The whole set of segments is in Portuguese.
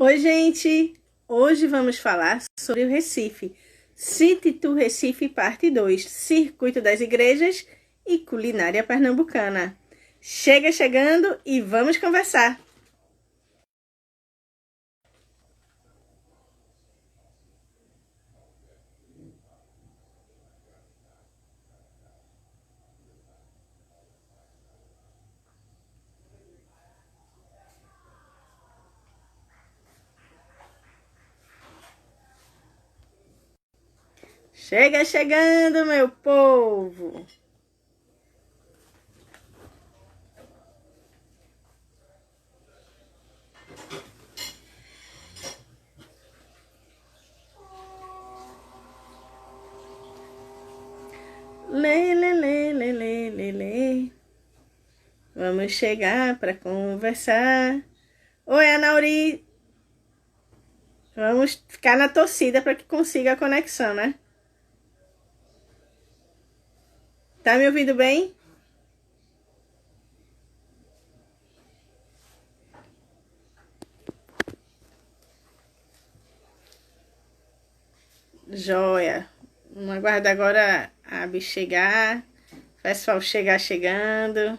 Oi, gente! Hoje vamos falar sobre o Recife. City to Recife, parte 2, Circuito das Igrejas e Culinária Pernambucana. Chega chegando e vamos conversar! Chega chegando, meu povo! Lê, lê, lê, lê, lê, lê, lê. Vamos chegar para conversar. Oi, Anauri! Vamos ficar na torcida para que consiga a conexão, né? Tá me ouvindo bem? Joia. Vamos aguardar agora a Abby chegar. O pessoal chegar chegando.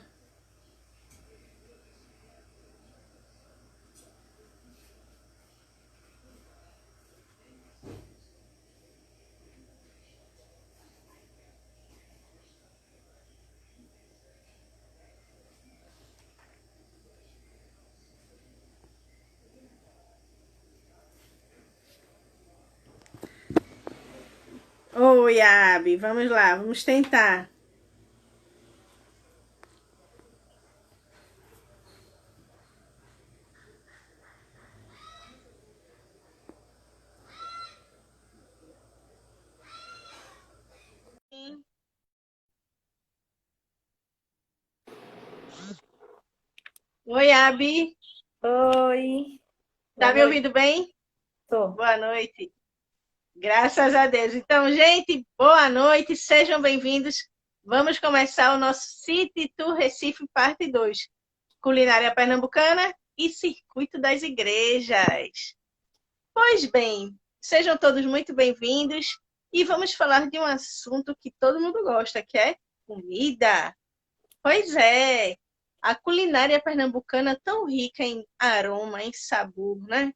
Oi, Abby. Vamos lá, vamos tentar. Oi, Abby. Oi, boa Tá me noite. ouvindo bem? Tô. Boa noite. Graças a Deus. Então, gente, boa noite. Sejam bem-vindos. Vamos começar o nosso City Tour Recife, parte 2. Culinária pernambucana e Circuito das Igrejas. Pois bem, sejam todos muito bem-vindos e vamos falar de um assunto que todo mundo gosta, que é comida. Pois é, a culinária pernambucana tão rica em aroma, em sabor, né?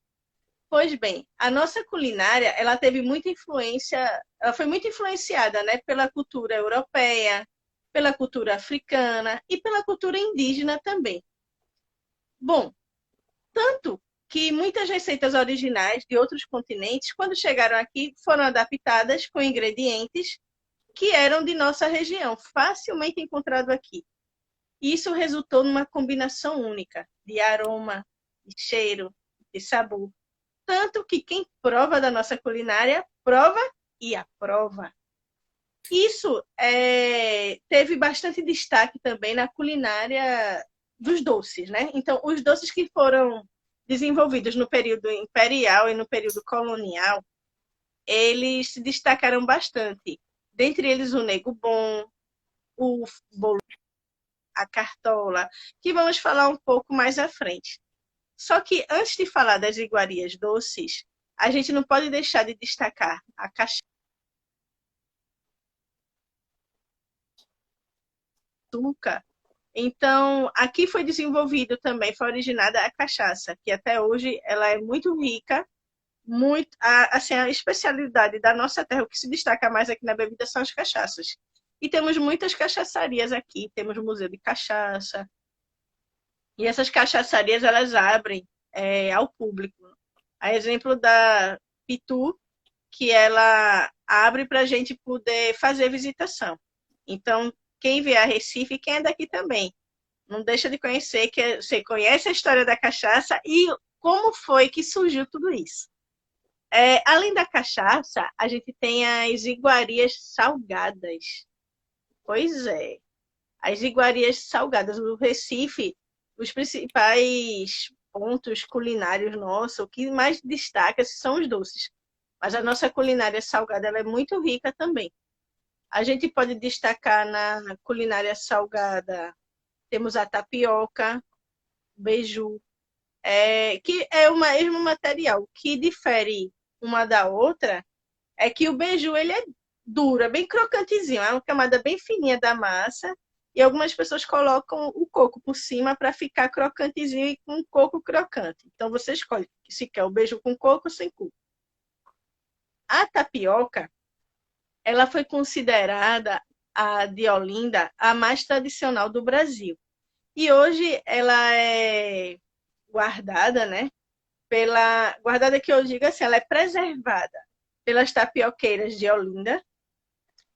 Pois bem, a nossa culinária, ela teve muita influência, ela foi muito influenciada, né, pela cultura europeia, pela cultura africana e pela cultura indígena também. Bom, tanto que muitas receitas originais de outros continentes, quando chegaram aqui, foram adaptadas com ingredientes que eram de nossa região, facilmente encontrado aqui. Isso resultou numa combinação única de aroma, de cheiro, de sabor. Tanto que quem prova da nossa culinária, prova e aprova. Isso teve bastante destaque também na culinária dos doces, né? Então, os doces que foram desenvolvidos no período imperial e no período colonial, eles se destacaram bastante. Dentre eles, o nego bom, o bolo, a cartola, que vamos falar um pouco mais à frente. Só que antes de falar das iguarias doces, a gente não pode deixar de destacar a caçuca. Então, aqui foi desenvolvido também, foi originada a cachaça, que até hoje ela é muito rica, muito, assim, a especialidade da nossa terra, o que se destaca mais aqui na bebida são as cachaças. E temos muitas cachaçarias aqui, temos o Museu de Cachaça, e essas cachaçarias elas abrem ao público. A exemplo da Pitu, que ela abre para a gente poder fazer visitação. Então, quem vier a Recife, quem é daqui também, não deixa de conhecer, que você conhece a história da cachaça e como foi que surgiu tudo isso. Além da cachaça, a gente tem as iguarias salgadas. Pois é, as iguarias salgadas do Recife, os principais pontos culinários nossos, o que mais destaca são os doces. Mas a nossa culinária salgada ela é muito rica também. A gente pode destacar na culinária salgada, temos a tapioca, beiju, que é o mesmo material. O que difere uma da outra é que o beiju ele é duro, é bem crocantezinho, é uma camada bem fininha da massa. E algumas pessoas colocam o coco por cima para ficar crocantezinho e com coco crocante. Então você escolhe se quer o beiju com coco ou sem coco. A tapioca, ela foi considerada a de Olinda a mais tradicional do Brasil. E hoje ela é guardada, né? Guardada que eu digo assim, ela é preservada pelas tapioqueiras de Olinda.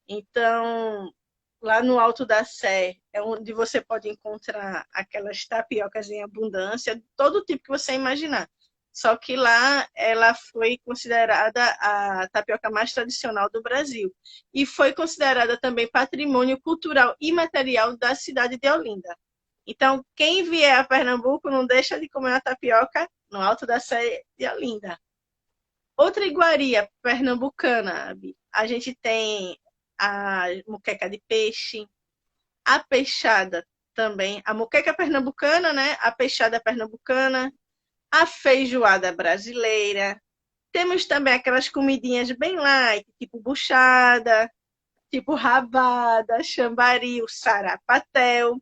Então, lá no Alto da Sé é onde você pode encontrar aquelas tapiocas em abundância, todo tipo que você imaginar. Só que lá ela foi considerada a tapioca mais tradicional do Brasil. E foi considerada também patrimônio cultural e material da cidade de Olinda. Então, quem vier a Pernambuco não deixa de comer a tapioca no Alto da Sé de Olinda. Outra iguaria pernambucana, Abi, a gente tem a moqueca de peixe, a peixada também, a moqueca pernambucana, né? A peixada pernambucana, a feijoada brasileira. Temos também aquelas comidinhas bem light, tipo buchada, tipo rabada, chambari, o sarapatel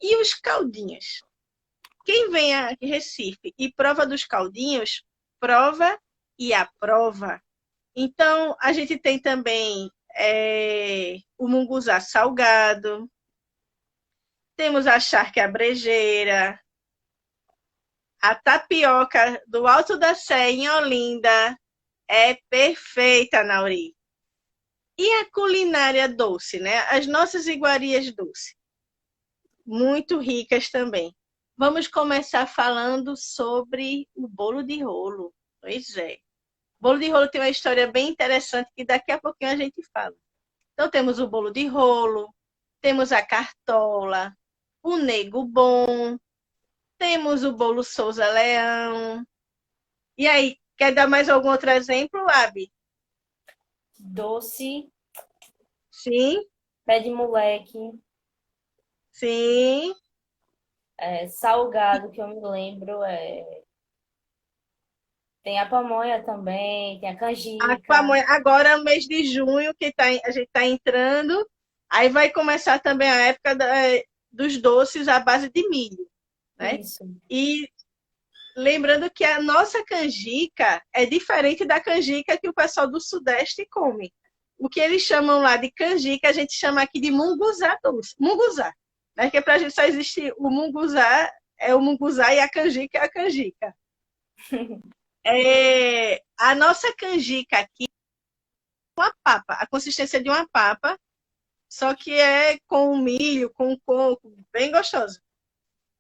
e os caldinhos. Quem vem a Recife e prova dos caldinhos, prova e aprova. Então, a gente tem também o munguzá salgado, temos a charque à brejeira, a tapioca do Alto da Sé, em Olinda, é perfeita, Nauri. E a culinária doce, né? As nossas iguarias doces, muito ricas também. Vamos começar falando sobre o bolo de rolo. Pois é. O bolo de rolo tem uma história bem interessante que daqui a pouquinho a gente fala. Então, temos o bolo de rolo, temos a cartola, o nego bom, temos o bolo Souza Leão. E aí, quer dar mais algum outro exemplo, Abi? Doce, Sim, pé de moleque, sim. salgado, que eu me lembro. Tem a pamonha também, tem a A canjica. pamonha, agora, mês de junho, a gente está entrando, aí vai começar também a época dos doces à base de milho, né? Isso. E lembrando que a nossa canjica é diferente da canjica que o pessoal do Sudeste come. O que eles chamam lá de canjica, a gente chama aqui de munguzá doce. Munguzá. Né? Que para a gente só existe o munguzá, é o munguzá e a canjica é a canjica. A nossa canjica aqui é uma papa, a consistência de uma papa, só que é com milho, com coco, bem gostoso.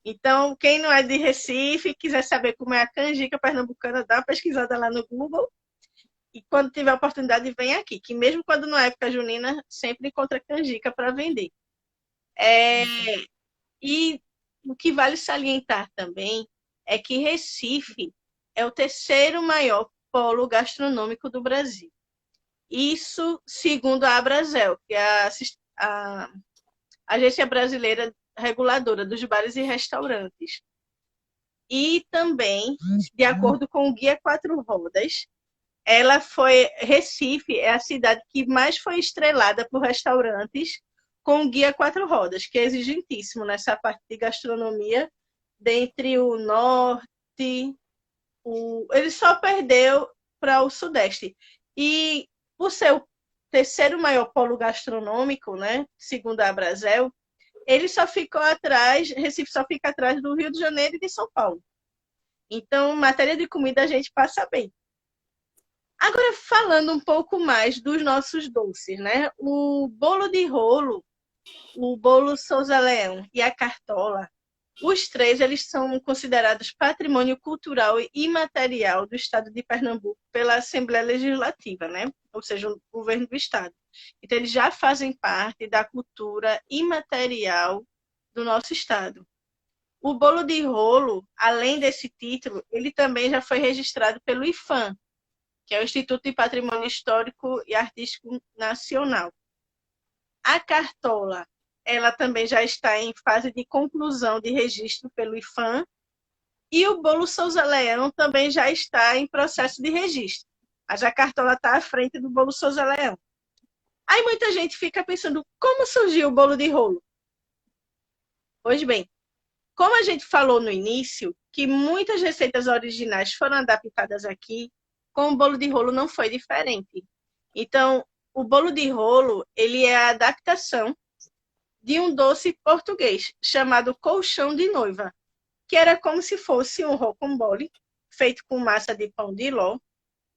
Então, quem não é de Recife, quiser saber como é a canjica pernambucana, dá uma pesquisada lá no Google. E quando tiver oportunidade, vem aqui. Que mesmo quando não é época junina, sempre encontra canjica para vender. E o que vale salientar também é que Recife é o terceiro maior polo gastronômico do Brasil. Isso segundo a Abrazel, que é a Agência Brasileira Reguladora dos Bares e Restaurantes. E também, de acordo com o Guia Quatro Rodas, Recife é a cidade que mais foi estrelada por restaurantes com o Guia Quatro Rodas, que é exigentíssimo nessa parte de gastronomia, dentre o norte, ele só perdeu para o sudeste. E por ser o terceiro maior polo gastronômico, né, segundo a Abrazel, ele só ficou atrás, Recife só fica atrás do Rio de Janeiro e de São Paulo. Então, matéria de comida a gente passa bem. Agora, falando um pouco mais dos nossos doces, né? O bolo de rolo, o bolo Souza Leão e a cartola, os três eles são considerados patrimônio cultural e imaterial do Estado de Pernambuco pela Assembleia Legislativa, né? Ou seja, o governo do Estado. Então, eles já fazem parte da cultura imaterial do nosso Estado. O bolo de rolo, além desse título, ele também já foi registrado pelo IPHAN, que é o Instituto de Patrimônio Histórico e Artístico Nacional. A cartola, ela também já está em fase de conclusão de registro pelo IPHAN E o bolo Souza Leão também já está em processo de registro. Mas a cartola está à frente do bolo Souza Leão. Aí muita gente fica pensando, como surgiu o bolo de rolo? Pois bem, como a gente falou no início, que muitas receitas originais foram adaptadas aqui, com o bolo de rolo não foi diferente. Então, o bolo de rolo, ele é a adaptação de um doce português chamado colchão de noiva, que era como se fosse um rocambole feito com massa de pão de ló.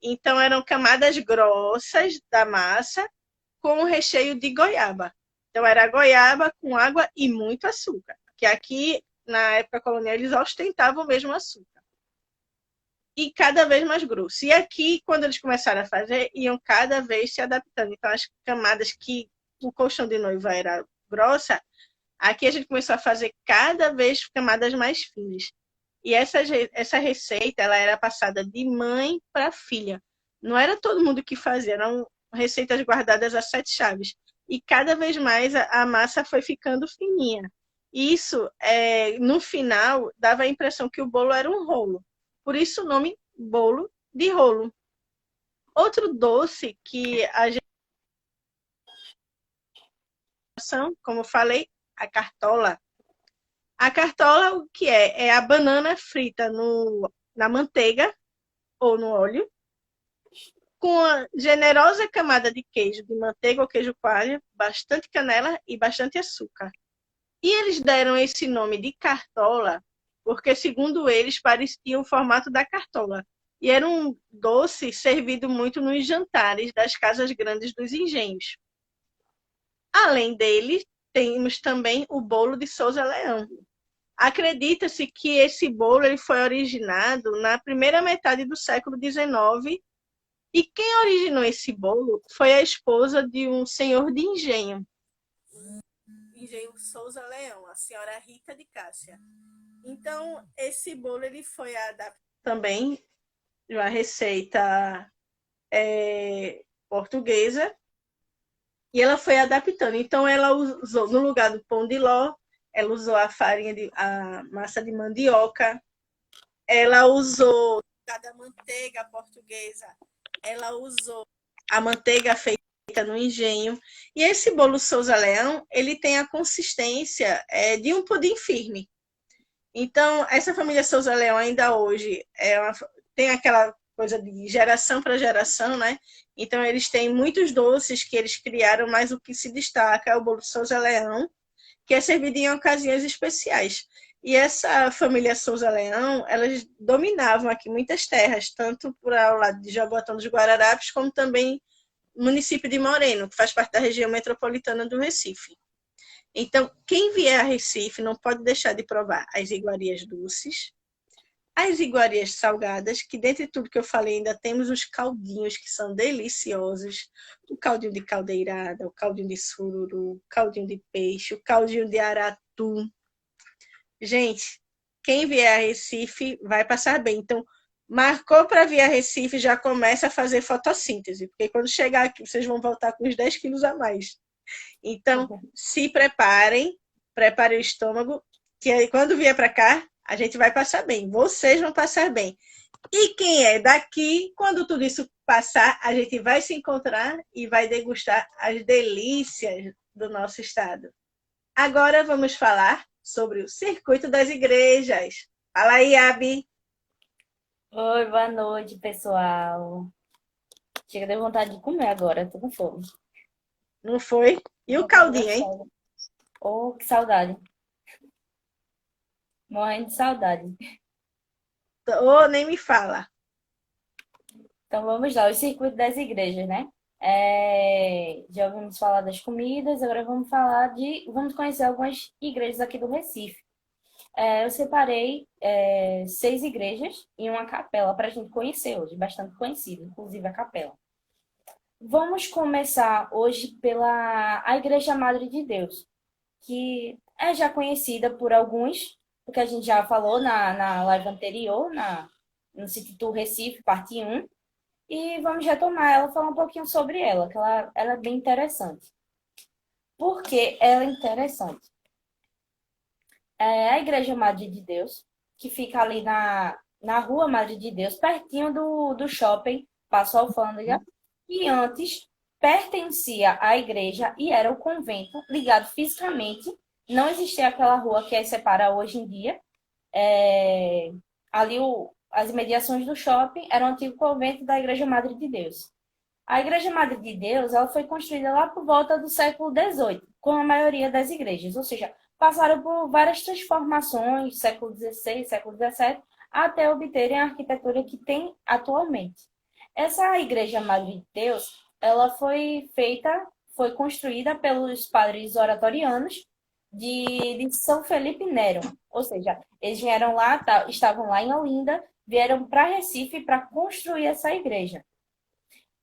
Então, eram camadas grossas da massa com o recheio de goiaba. Então, era goiaba com água e muito açúcar, que aqui, na época colonial, eles ostentavam mesmo açúcar. E cada vez mais grosso. E aqui, quando eles começaram a fazer, iam cada vez se adaptando. Então, as camadas que o colchão de noiva era grossa, aqui a gente começou a fazer cada vez camadas mais finas. E essa receita ela era passada de mãe para filha. Não era todo mundo que fazia, eram receitas guardadas a sete chaves. E cada vez mais a massa foi ficando fininha. Isso, no final, dava a impressão que o bolo era um rolo. Por isso o nome bolo de rolo. Outro doce que a gente, como eu falei, a cartola. A cartola, o que é? É a banana frita na manteiga ou no óleo, com a generosa camada de queijo, de manteiga ou queijo coalho, bastante canela e bastante açúcar. E eles deram esse nome de cartola porque, segundo eles, parecia o formato da cartola. E era um doce servido muito nos jantares das casas grandes dos engenhos. Além dele, temos também o bolo de Souza Leão. Acredita-se que esse bolo ele foi originado na primeira metade do século XIX e quem originou esse bolo foi a esposa de um senhor de engenho. Engenho Souza Leão, a senhora Rita de Cássia. Então, esse bolo ele foi adaptado também de uma receita portuguesa e ela foi adaptando. Então, ela usou, no lugar do pão de ló, ela usou a massa de mandioca, ela usou, no lugar da manteiga portuguesa, ela usou a manteiga feita no engenho. E esse bolo Souza Leão, ele tem a consistência de um pudim firme. Então, essa família Souza Leão ainda hoje tem aquela coisa de geração para geração, né? Então, eles têm muitos doces que eles criaram, mas o que se destaca é o bolo Souza Leão, que é servido em ocasiões especiais. E essa família Souza Leão, elas dominavam aqui muitas terras, tanto para o lado de Jaboatão dos Guararapes, como também no município de Moreno, que faz parte da região metropolitana do Recife. Então, quem vier a Recife não pode deixar de provar as iguarias doces, as iguarias salgadas, que dentre tudo que eu falei ainda temos os caldinhos que são deliciosos, o caldinho de caldeirada, o caldinho de sururu, o caldinho de peixe, o caldinho de aratu. Gente, quem vier a Recife vai passar bem. Então, marcou para vir a Recife, já começa a fazer fotossíntese, porque quando chegar aqui vocês vão voltar com uns 10 quilos a mais. Então, se preparem o estômago, que aí, quando vier para cá, a gente vai passar bem. Vocês vão passar bem. E quem é daqui, quando tudo isso passar, a gente vai se encontrar e vai degustar as delícias do nosso estado. Agora vamos falar sobre o circuito das igrejas. Fala aí, Abi. Oi, boa noite, pessoal. Chega, deu vontade de comer agora, tô com fome. Não foi? E o Uma coisa caldinho, hein? gostosa. Oh, que saudade. Morrendo de saudade. Oh, nem me fala. Então vamos lá, o circuito das igrejas, né? Já ouvimos falar das comidas, agora vamos conhecer algumas igrejas aqui do Recife. Eu separei 6 igrejas e uma capela para a gente conhecer hoje, bastante conhecida, inclusive a capela. Vamos começar hoje pela a Igreja Madre de Deus, que é já conhecida por alguns, porque a gente já falou na live anterior, no City Tour Recife, parte 1. E vamos retomar ela, falar um pouquinho sobre ela, que ela é bem interessante. Por que ela é interessante? A Igreja Madre de Deus, que fica ali na Rua Madre de Deus, pertinho do shopping Paço Alfândega, que antes pertencia à igreja e era o convento ligado fisicamente. Não existia aquela rua que separa hoje em dia. É, ali as imediações do shopping era o antigo convento da Igreja Madre de Deus. A Igreja Madre de Deus, ela foi construída lá por volta do século XVIII, como a maioria das igrejas, ou seja, passaram por várias transformações, século XVI, século XVII, até obterem a arquitetura que tem atualmente. Essa Igreja Madre de Deus, ela foi construída pelos padres oratorianos de São Felipe Nero, ou seja, eles vieram lá, estavam lá em Olinda, vieram para Recife para construir essa igreja.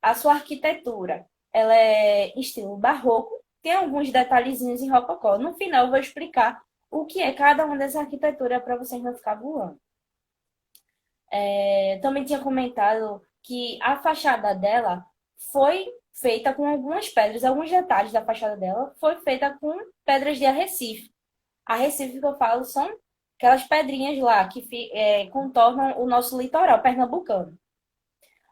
A sua arquitetura, ela é em estilo barroco, tem alguns detalhezinhos em rococó. No final, eu vou explicar o que é cada uma dessa arquitetura para vocês não ficar voando. Também tinha comentado que a fachada dela foi feita com algumas pedras, alguns detalhes da fachada dela foi feita com pedras de arrecife. Arrecife que eu falo são aquelas pedrinhas lá que contornam o nosso litoral pernambucano.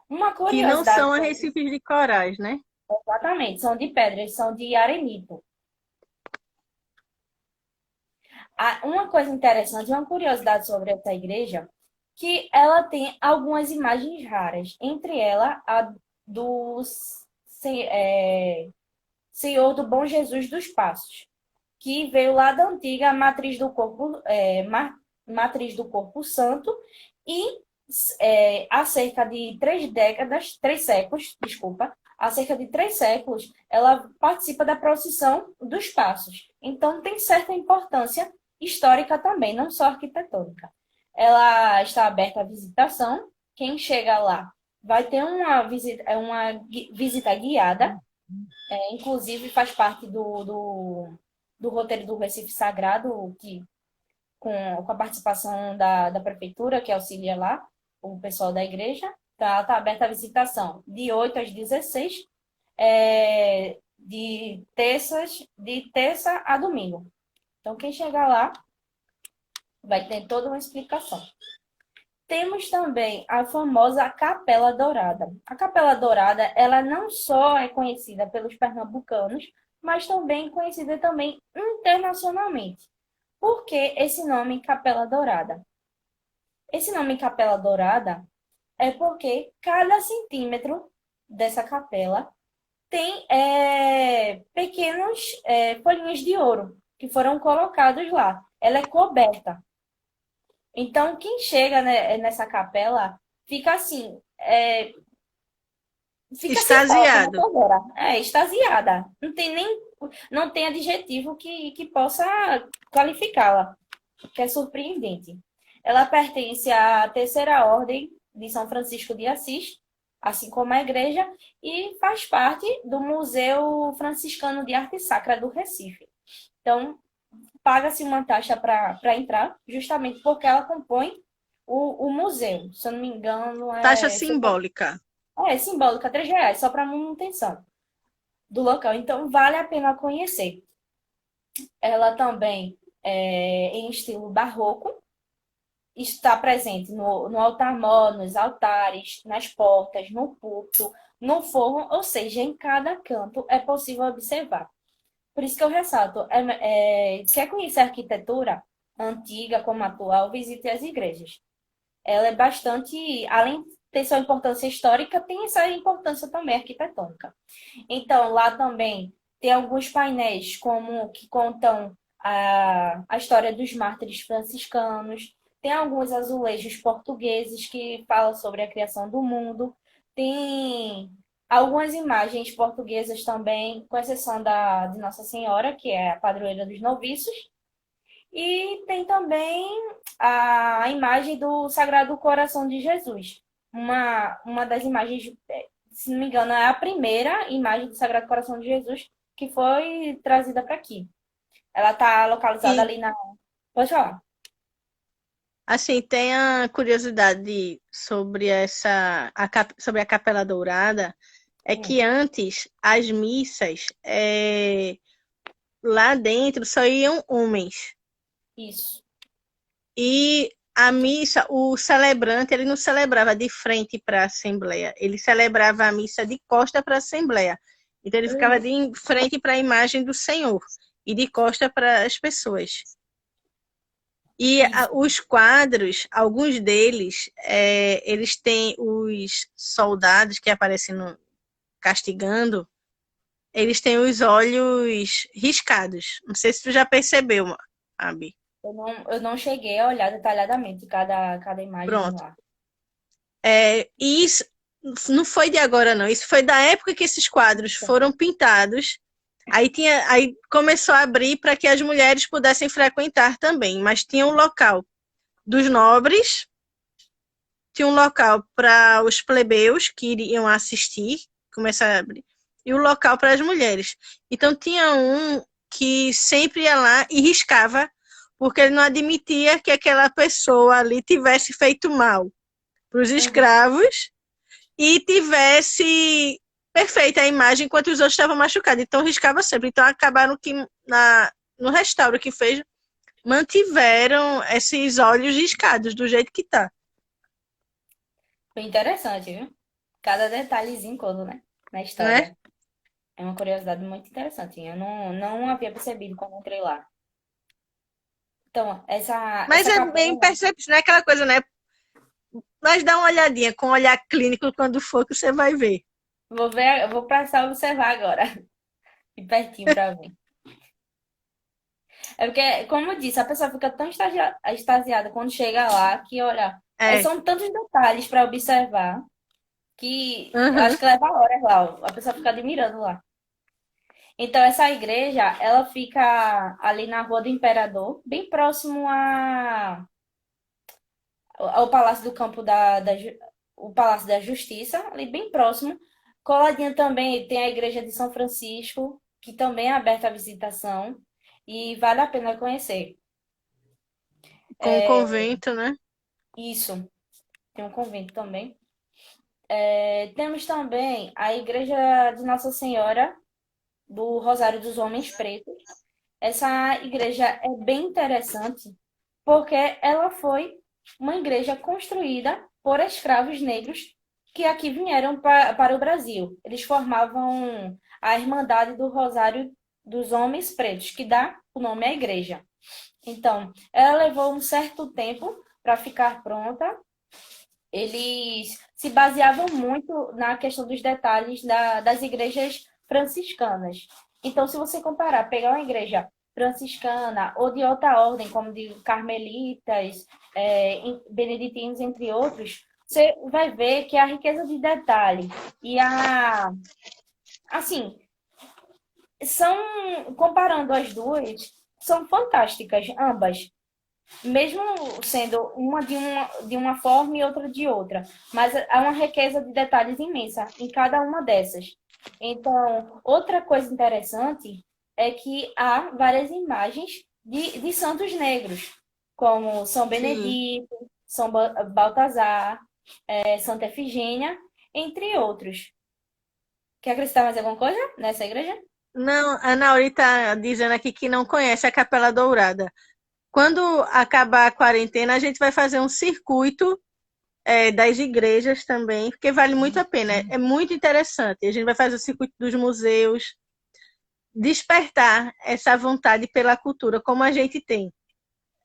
Uma Que não curiosidade, são arrecifes de corais, né? exatamente, são de pedras, são de arenito. Uma coisa interessante, uma curiosidade sobre essa igreja, que ela tem algumas imagens raras, entre elas a do Senhor do Bom Jesus dos Passos, que veio lá da antiga matriz do corpo santo e há cerca de 3 décadas, 3 séculos, desculpa, há cerca de 3 séculos, ela participa da procissão dos passos. Então, tem certa importância histórica também, não só arquitetônica. Ela está aberta à visitação. Quem chega lá vai ter uma visita guiada, inclusive faz parte do roteiro do Recife Sagrado, com a participação da prefeitura, que auxilia lá o pessoal da igreja. Então, ela está aberta à visitação de 8 às 16, de terça a domingo. Então, quem chegar lá vai ter toda uma explicação. Temos também a famosa Capela Dourada. A Capela Dourada, ela não só é conhecida pelos pernambucanos, mas também conhecida também internacionalmente. Por que esse nome Capela Dourada? Esse nome Capela Dourada é porque cada centímetro dessa capela tem pequenos folhinhas de ouro que foram colocados lá. Ela é coberta. Então, quem chega nessa capela fica assim, fica sem palavras Extasiado. agora. Extasiada. Não tem adjetivo que possa qualificá-la, que é surpreendente. Ela pertence à Terceira Ordem de São Francisco de Assis, assim como a igreja, e faz parte do Museu Franciscano de Arte Sacra do Recife. Então, paga-se uma taxa para entrar, justamente porque ela compõe o museu. Se eu não me engano, Taxa simbólica. é simbólica, R$ 3, só para manutenção do local. Então, vale a pena conhecer. Ela também é em estilo barroco, está presente no altar-mor, nos altares, nas portas, no púlpito, no forro, ou seja, em cada canto é possível observar. Por isso que eu ressalto, quer conhecer a arquitetura antiga como atual, visite as igrejas. Ela é bastante, além de ter sua importância histórica, tem essa importância também arquitetônica. Então, lá também tem alguns painéis que contam a história dos mártires franciscanos, tem alguns azulejos portugueses que falam sobre a criação do mundo, tem algumas imagens portuguesas também, com exceção de Nossa Senhora, que é a padroeira dos noviços, e tem também a imagem do Sagrado Coração de Jesus. Uma das imagens, se não me engano, é a primeira imagem do Sagrado Coração de Jesus que foi trazida para aqui. Ela está localizada E, ali na. Pode falar. assim, tem a curiosidade sobre sobre a Capela Dourada, é Sim, que antes as missas lá dentro só iam homens. isso. E a missa, o celebrante, ele não celebrava de frente para a Assembleia, ele celebrava a missa de costa para a Assembleia. Então ele ficava de frente para a imagem do Senhor e de costa para as pessoas. E os quadros, alguns deles, eles têm os soldados que aparecem castigando, eles têm os olhos riscados. Não sei se tu já percebeu, Abi. Eu não cheguei a olhar detalhadamente cada imagem Pronto. lá. E isso não foi de agora, não. Isso foi da época que esses quadros foram pintados. Aí começou a abrir para que as mulheres pudessem frequentar também, mas tinha um local dos nobres, tinha um local para os plebeus que iriam assistir, começar a abrir, e o local para as mulheres. Então tinha um que sempre ia lá e riscava, porque ele não admitia que aquela pessoa ali tivesse feito mal para os escravos e tivesse perfeita a imagem enquanto os outros estavam machucados. Então riscava sempre. Então acabaram que no restauro que fez, mantiveram esses olhos riscados do jeito que tá. Foi interessante, viu? Cada detalhezinho conta, né? Na Né? história. É uma curiosidade muito interessante. Eu não havia percebido quando entrei lá. Então, Mas essa é capela, bem perceptível, não é aquela coisa, né? Mas dá uma olhadinha com olhar clínico quando for que você vai ver. vou passar a observar agora, de pertinho pra ver. É porque, como eu disse, a pessoa fica tão extasiada quando chega lá que, olha, É. são tantos detalhes para observar que eu Uhum. acho que leva horas lá. A pessoa fica admirando lá. Então, essa igreja, ela fica ali na Rua do Imperador, bem próximo ao Palácio do Campo o Palácio da Justiça, ali bem próximo. Coladinha também tem a Igreja de São Francisco, que também é aberta à visitação e vale a pena conhecer. Com o convento, né? Isso, tem um convento também. Temos também a Igreja de Nossa Senhora do Rosário dos Homens Pretos. Essa igreja é bem interessante porque ela foi uma igreja construída por escravos negros que aqui vieram para o Brasil. Eles formavam a Irmandade do Rosário dos Homens Pretos, que dá o nome à igreja. Então, ela levou um certo tempo para ficar pronta. Eles se baseavam muito na questão dos detalhes das igrejas franciscanas. Então, se você comparar, pegar uma igreja franciscana ou de outra ordem, como de carmelitas, beneditinos, entre outros, você vai ver que a riqueza de detalhe e assim, comparando as duas, são fantásticas ambas, mesmo sendo uma forma e outra de outra, mas há uma riqueza de detalhes imensa em cada uma dessas. Então, outra coisa interessante é que há várias imagens de santos negros, como São Sim. Benedito, São Baltazar, Santa Efigênia, entre outros. Quer acrescentar mais alguma coisa nessa igreja? Não, a Nauri tá dizendo aqui que não conhece a Capela Dourada. Quando acabar a quarentena, a gente vai fazer um circuito das igrejas também, porque vale muito a pena. É muito interessante. A gente vai fazer o circuito dos museus, despertar essa vontade pela cultura, como a gente tem.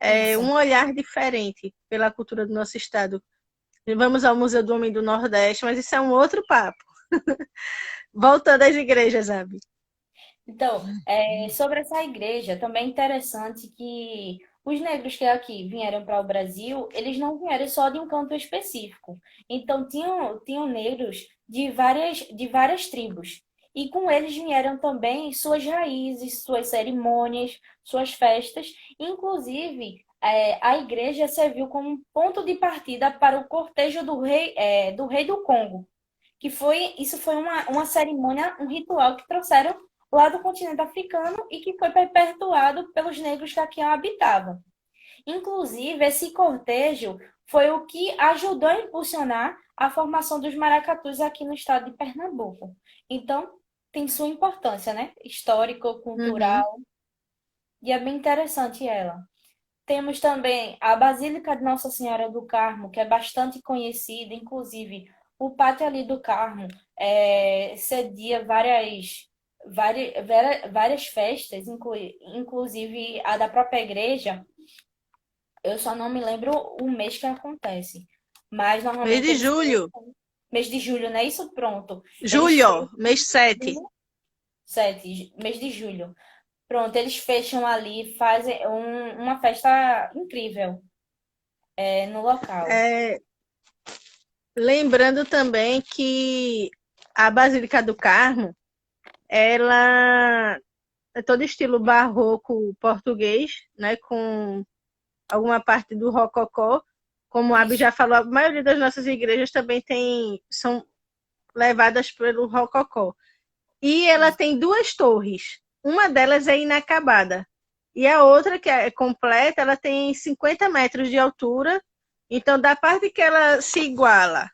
Isso. Um olhar diferente pela cultura do nosso estado. Vamos ao Museu do Homem do Nordeste, mas isso é um outro papo. Voltando às igrejas, Abi. Então, sobre essa igreja, também é interessante que os negros que aqui vieram para o Brasil, eles não vieram só de um canto específico. Então, tinham negros de várias tribos. E com eles vieram também suas raízes, suas cerimônias, suas festas. Inclusive, a igreja serviu como um ponto de partida para o cortejo do rei do Congo, isso foi uma cerimônia, um ritual que trouxeram lá do continente africano e que foi perpetuado pelos negros que aqui habitavam. Inclusive, esse cortejo foi o que ajudou a impulsionar a formação dos maracatus aqui no estado de Pernambuco. Então, tem sua importância, né? Histórico, Uhum. cultural, e é bem interessante ela. Temos também a Basílica de Nossa Senhora do Carmo, que é bastante conhecida, inclusive o pátio ali do Carmo cedia várias festas, inclusive a da própria igreja. Eu só não me lembro o mês que acontece, mas Mês normalmente de eles julho. fecham mês de julho, não é isso? Pronto. Eles Julho, fecham mês 7. 7, mês de julho. Pronto, eles fecham ali, fazem uma festa incrível no local. É, lembrando também que a Basílica do Carmo, ela é todo estilo barroco português, né, com alguma parte do rococó. Como a Abi Isso. já falou, a maioria das nossas igrejas também são levadas pelo rococó. E ela Isso. tem duas torres. Uma delas é inacabada. E a outra, que é completa, ela tem 50 metros de altura. Então, da parte que ela se iguala,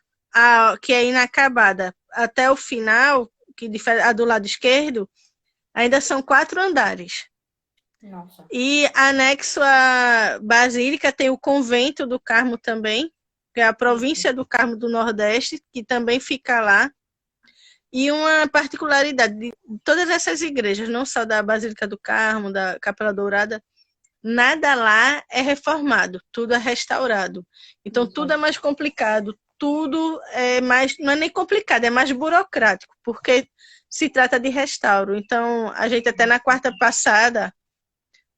que é inacabada, até o final, a do lado esquerdo, ainda são 4 andares. Nossa. E anexo à Basílica tem o Convento do Carmo também, que é a Isso. província do Carmo do Nordeste, que também fica lá. E uma particularidade de todas essas igrejas, não só da Basílica do Carmo, da Capela Dourada, nada lá é reformado, tudo é restaurado. Então tudo Isso. é mais complicado, tudo é mais, não é nem complicado, é mais burocrático, porque se trata de restauro. Então a gente até na quarta passada,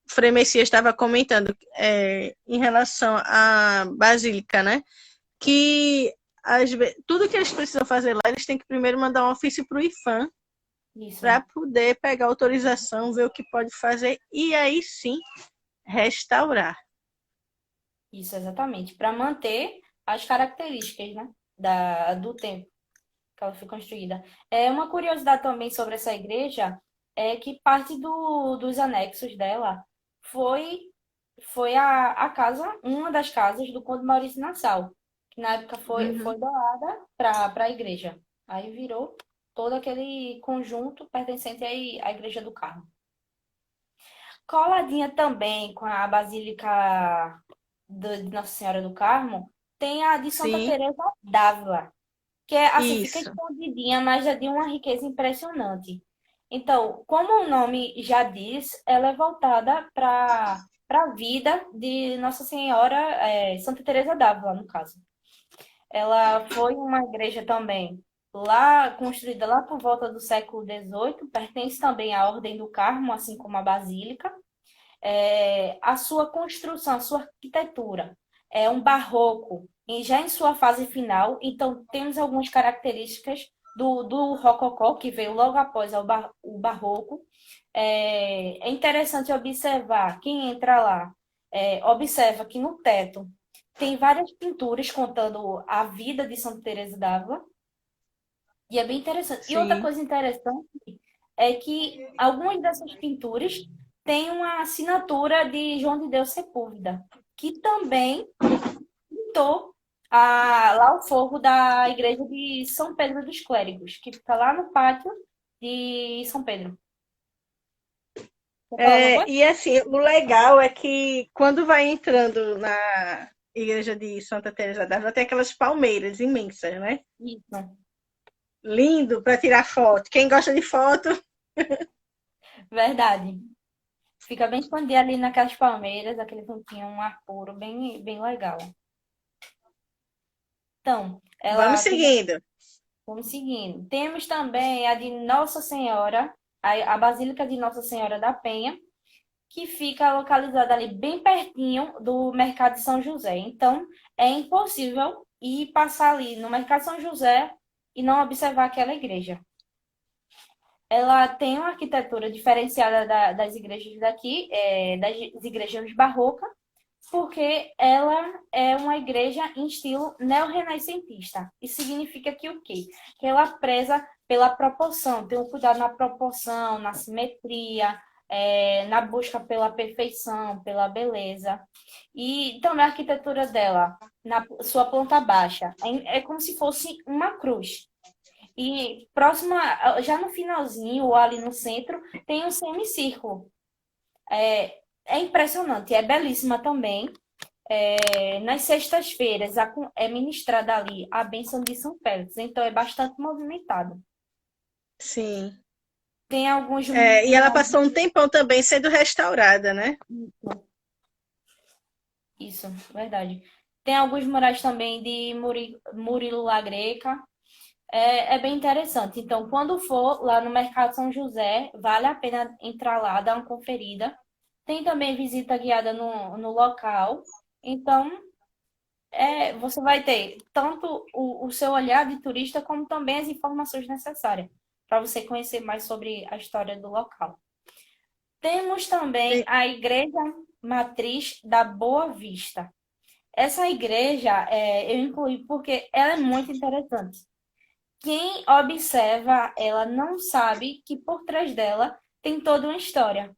o Frei Messias estava comentando em relação à Basílica, né? Que tudo que eles precisam fazer lá, eles têm que primeiro mandar um ofício para o IFAM Isso. para poder pegar autorização, ver o que pode fazer e aí sim restaurar. Isso, exatamente. Para manter as características, né, do tempo que ela foi construída. Uma curiosidade também sobre essa igreja é que parte dos anexos dela foi, foi uma das casas do Conde Maurício Nassau, que na época foi Uhum. doada para a igreja. Aí virou todo aquele conjunto pertencente à Igreja do Carmo. Coladinha também com a Basílica de Nossa Senhora do Carmo, tem a de Santa Sim, Teresa d'Ávila, que é assim, fica isso. escondidinha, mas é de uma riqueza impressionante. Então, como o nome já diz, ela é voltada para a vida de Nossa Senhora, Santa Teresa d'Ávila, no caso. Ela foi uma igreja também lá construída lá por volta do século XVIII, pertence também à Ordem do Carmo, assim como a Basílica. A sua construção, a sua arquitetura é um barroco, e já em sua fase final, então temos algumas características do rococó, que veio logo após o barroco. É interessante observar, quem entra lá, observa que no teto tem várias pinturas contando a vida de Santa Teresa d'Ávila, e é bem interessante. E outra Sim. coisa interessante é que algumas dessas pinturas têm uma assinatura de João de Deus Sepúlveda, que também pintou lá o forro da igreja de São Pedro dos Clérigos, que fica lá no pátio de São Pedro. Quer falar alguma coisa? E assim, o legal é que quando vai entrando na igreja de Santa Teresa d'Ávila, tem aquelas palmeiras imensas, né? Isso, Lindo para tirar foto. Quem gosta de foto, verdade. Fica bem escondido ali naquelas palmeiras, aquele cantinho, um ar puro, bem, bem legal. Então, vamos ela tem. seguindo. Vamos seguindo. Temos também a de Nossa Senhora, a Basílica de Nossa Senhora da Penha, que fica localizada ali bem pertinho do Mercado de São José. Então, é impossível ir passar ali no Mercado de São José e não observar aquela igreja. Ela tem uma arquitetura diferenciada das igrejas daqui, das igrejas barrocas, porque ela é uma igreja em estilo neorrenascentista. Isso significa que o quê? Que ela preza pela proporção, tem um cuidado na proporção, na simetria, na busca pela perfeição, pela beleza. E também a arquitetura dela, na sua planta baixa, é como se fosse uma cruz. E próxima, já no finalzinho, ou ali no centro, tem um semicírculo. é impressionante, é belíssima também. Nas sextas-feiras é ministrada ali a bênção de São Félix, então é bastante movimentado. Sim. Tem alguns E ela passou um tempão também sendo restaurada, né? Isso, verdade. Tem alguns murais também de Murilo La Greca. É bem interessante. Então, quando for lá no Mercado São José, vale a pena entrar lá, dar uma conferida. Tem também visita guiada no local. Então, você vai ter tanto o seu olhar de turista, como também as informações necessárias para você conhecer mais sobre a história do local. Temos também a Igreja Matriz da Boa Vista. Essa igreja eu incluí porque ela é muito interessante. Quem observa, ela não sabe que por trás dela tem toda uma história.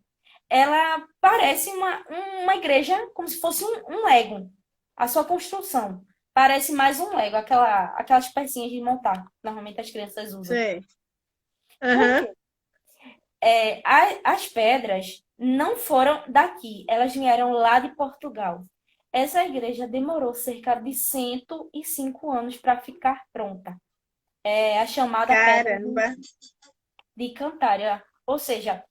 Ela parece uma igreja como se fosse um Lego. A sua construção parece mais um Lego, aquelas pecinhas de montar. Normalmente as crianças usam. Sim. Por Aham. quê? As pedras não foram daqui, elas vieram lá de Portugal. Essa igreja demorou cerca de 105 anos para ficar pronta. É a chamada Pedra Caramba. de Cantária. Ou seja,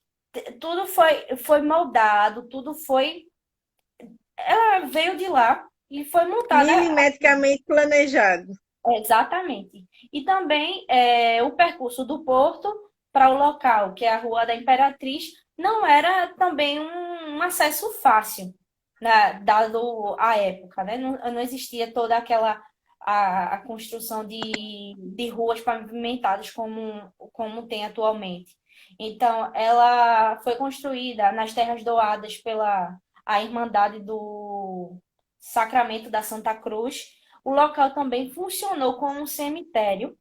tudo foi moldado, tudo foi. Ela veio de lá e foi montada Milimetricamente planejado. exatamente. E também o percurso do porto para o local, que é a Rua da Imperatriz, não era também um acesso fácil, né, dado a época, né? Não existia toda aquela a construção de ruas pavimentadas como tem atualmente. Então, ela foi construída nas terras doadas pela a Irmandade do Sacramento da Santa Cruz. O local também funcionou como um cemitério.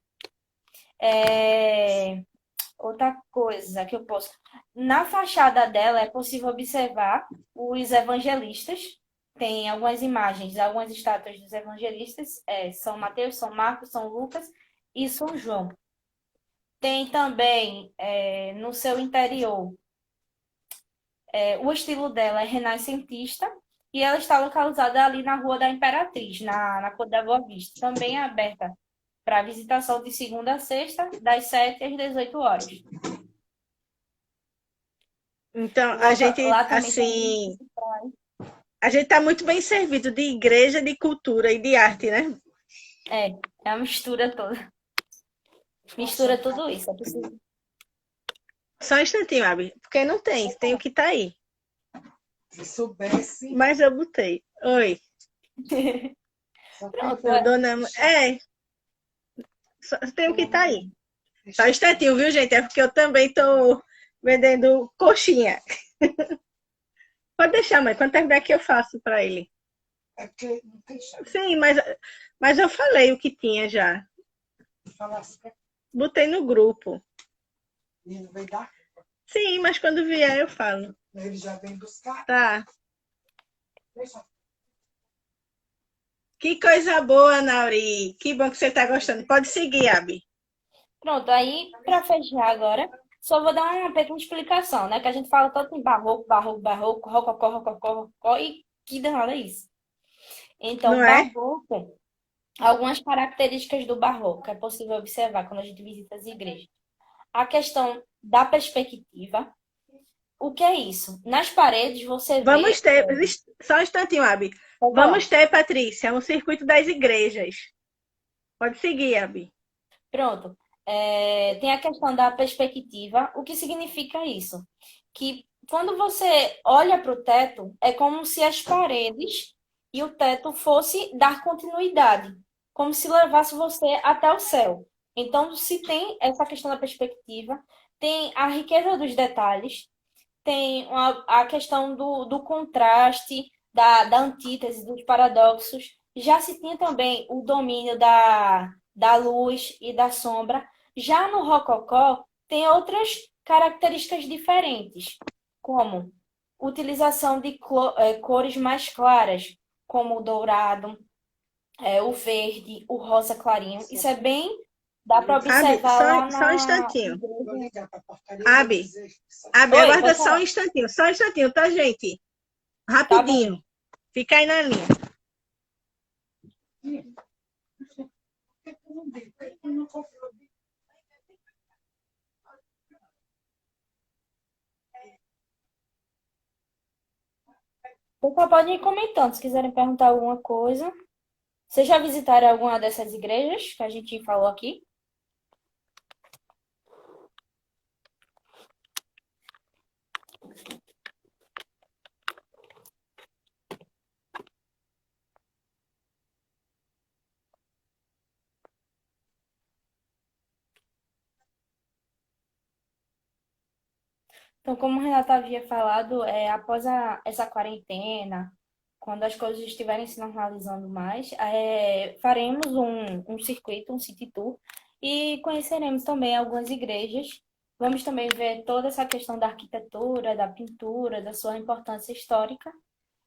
Outra coisa que eu posso. Na fachada dela é possível observar os evangelistas. Tem algumas imagens, algumas estátuas dos evangelistas, São Mateus, São Marcos, São Lucas e São João. Tem também no seu interior, o estilo dela é renascentista e ela está localizada ali na Rua da Imperatriz, na Cor da Boa Vista. Também é aberta para visitação de segunda a sexta, das 7 às 18 horas. Então, a gente, Lá também assim, a gente está muito bem servido de igreja, de cultura e de arte, né? é a mistura toda. Mistura tudo isso. É possível. Só um instantinho, Abi, porque não tem o que tá aí. Se soubesse. Mas eu botei. Oi. Pronto. Dona... Só tem o que tá aí. Só um instantinho, viu, gente? É porque eu também tô vendendo coxinha. Pode deixar, mãe. Quando terminar aqui eu faço para ele. É porque não tem chave. Sim, mas eu falei o que tinha já. Falasse que Botei no grupo. ele não vai dar. Sim, mas quando vier eu falo. Ele já vem buscar. Tá. Deixa. Que coisa boa, Nauri. Que bom que você tá gostando. Pode seguir, Abi. Pronto, aí para fechar agora, só vou dar uma pequena explicação, né? Que a gente fala tanto em barroco, rococó, rococó, e que danada é isso? Então, Não é? barroco, algumas características do barroco é possível observar quando a gente visita as igrejas. A questão da perspectiva. O que é isso? Nas paredes você Vamos vê. ter. Só um instantinho, Abi. Vamos ter, Patrícia, um circuito das igrejas. Pode seguir, Abi. Pronto. Tem a questão da perspectiva. O que significa isso? Que quando você olha para o teto, é como se as paredes e o teto fosse dar continuidade, como se levasse você até o céu. Então, se tem essa questão da perspectiva, tem a riqueza dos detalhes, tem a questão do contraste, da antítese, dos paradoxos. Já se tinha também o domínio da luz e da sombra. Já no Rococó, tem outras características diferentes, como utilização de cores mais claras, como o dourado, o verde, o rosa clarinho. Isso é bem. Dá para observar lá Só um instantinho. Vou ligar para a portaria. Abi, Oi, aguarda pode só um falar. instantinho. Só um instantinho, tá, gente? Tá bom. Rapidinho. Fica aí na linha. Por que tu não deu? Por que tu não comprou? Então, podem ir comentando se quiserem perguntar alguma coisa. Vocês já visitaram alguma dessas igrejas que a gente falou aqui? Então, como o Renato havia falado, após essa quarentena, quando as coisas estiverem se normalizando mais, faremos um circuito, um city tour, e conheceremos também algumas igrejas. Vamos também ver toda essa questão da arquitetura, da pintura, da sua importância histórica.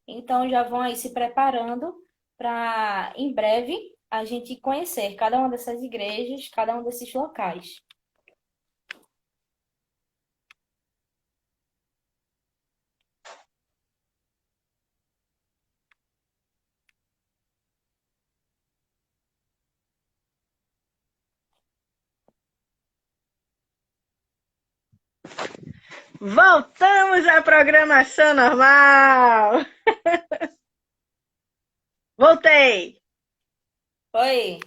Então, já vão aí se preparando para, em breve, a gente conhecer cada uma dessas igrejas, cada um desses locais. Voltamos à programação normal. Voltei. Oi!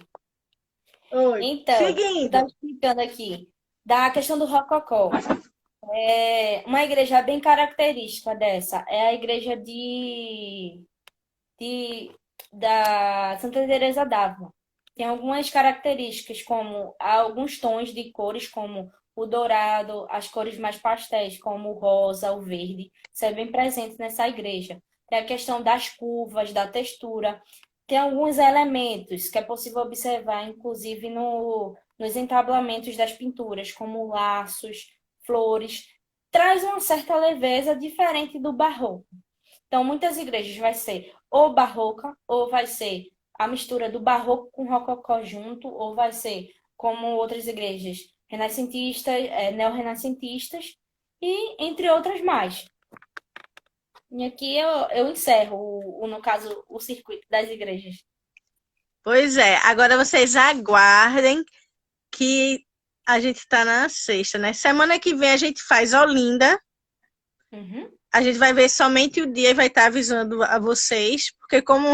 Oi. Então, eu Seguindo. estava explicando aqui da questão do rococó. Uma igreja bem característica dessa é a igreja de- da Santa Teresa d'Ávila. Tem algumas características, como alguns tons de cores, como o dourado, as cores mais pastéis, como o rosa, o verde, isso é bem presente nessa igreja. Tem a questão das curvas, da textura. Tem alguns elementos que é possível observar, inclusive nos entablamentos das pinturas, como laços, flores. Traz uma certa leveza diferente do barroco. Então, muitas igrejas vai ser ou barroca, ou vai ser a mistura do barroco com rococó junto, ou vai ser como outras igrejas renascentistas, neorrenascentistas, e entre outras mais. E aqui eu encerro, no caso, o circuito das igrejas. Pois é, agora vocês aguardem que a gente está na sexta, né? Semana que vem a gente faz Olinda. Uhum. A gente vai ver somente o dia e vai estar avisando a vocês, porque como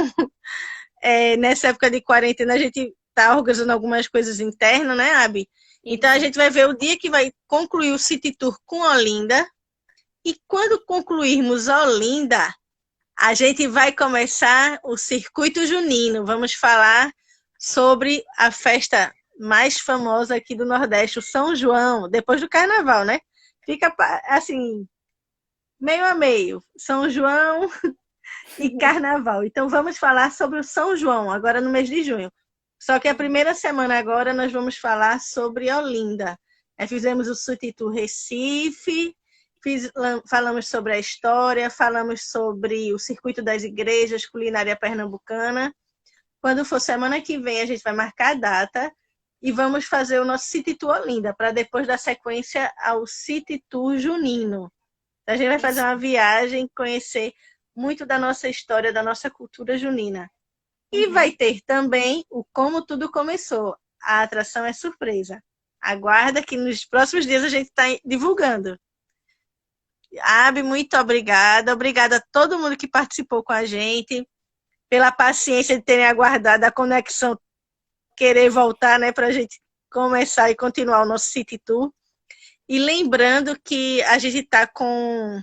nessa época de quarentena a gente está organizando algumas coisas internas, né, Abi? Então a Isso. gente vai ver o dia que vai concluir o City Tour com Olinda. E quando concluirmos Olinda, a gente vai começar o Circuito Junino. Vamos falar sobre a festa mais famosa aqui do Nordeste, o São João, depois do Carnaval, né? Fica assim, meio a meio, São João e Carnaval. Então vamos falar sobre o São João, agora no mês de junho. Só que a primeira semana agora nós vamos falar sobre Olinda. Fizemos o City Tour Recife, falamos sobre a história, falamos sobre o circuito das igrejas, culinária pernambucana. Quando for semana que vem, a gente vai marcar a data e vamos fazer o nosso City Tour Olinda, para depois dar sequência ao City Tour Junino. A gente vai fazer Isso. uma viagem, conhecer muito da nossa história, da nossa cultura junina. E vai Uhum. ter também o Como Tudo Começou. A atração é surpresa. Aguarda que nos próximos dias a gente está divulgando. Abi, muito obrigada. Obrigada a todo mundo que participou com a gente, pela paciência de terem aguardado a conexão querer voltar, né, para a gente começar e continuar o nosso City Tour. E lembrando que a gente está com...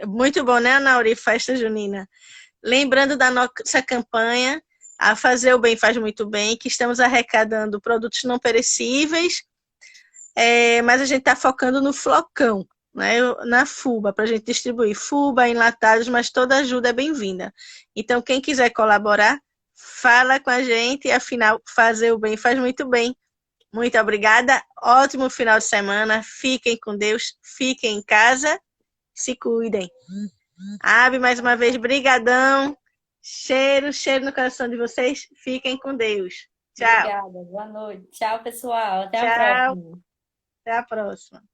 Muito bom, né, Nauri? Festa Junina. Lembrando da nossa campanha, a Fazer o Bem Faz Muito Bem, que estamos arrecadando produtos não perecíveis, mas a gente está focando no flocão, né, na FUBA, para a gente distribuir FUBA, enlatados, mas toda ajuda é bem-vinda. Então, quem quiser colaborar, fala com a gente, afinal, fazer o bem faz muito bem. Muito obrigada, ótimo final de semana, fiquem com Deus, fiquem em casa, se cuidem. Abe, mais uma vez, brigadão. Cheiro, cheiro no coração de vocês. Fiquem com Deus. Tchau. Obrigada. Boa noite. Tchau, pessoal. Até a Tchau. próxima. Até a próxima.